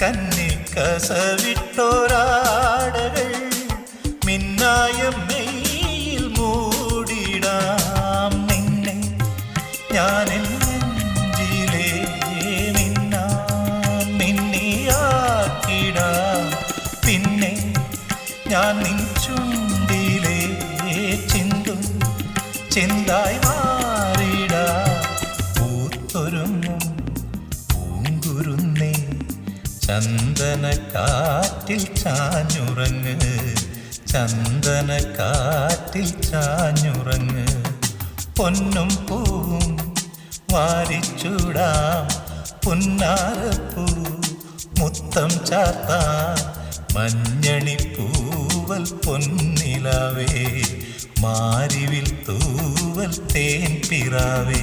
കന്നി കസവിട്ടോരാടകൾ മിന്നായം മെയ്യിൽ മൂടിടാം നിന്നെ ഞാൻ നെഞ്ചിലേ മിന്നിയാക്കിടാം പിന്നെ ഞാൻ നിൻ ചുണ്ടിലേ ചിന്തും ചിന്തായി മാറിടാം പൂത്തൊരുങ്ങും പൂങ്കുരുന്നേ ചന്ദനക്കാറ്റിൽ ചാഞ്ഞുറങ്ങ് ചന്ദനക്കാറ്റിൽ ചാഞ്ഞുറങ്ങ് പൊന്നും പൂവും വാരിച്ചൂടാം പുന്നാരപ്പൂ മുത്തം ചാർത്താം മഞ്ഞണിപ്പൂവൽ പൊന്നിലാവേ മാരിവിൽ തൂവൽ തേൻ പിറാവേ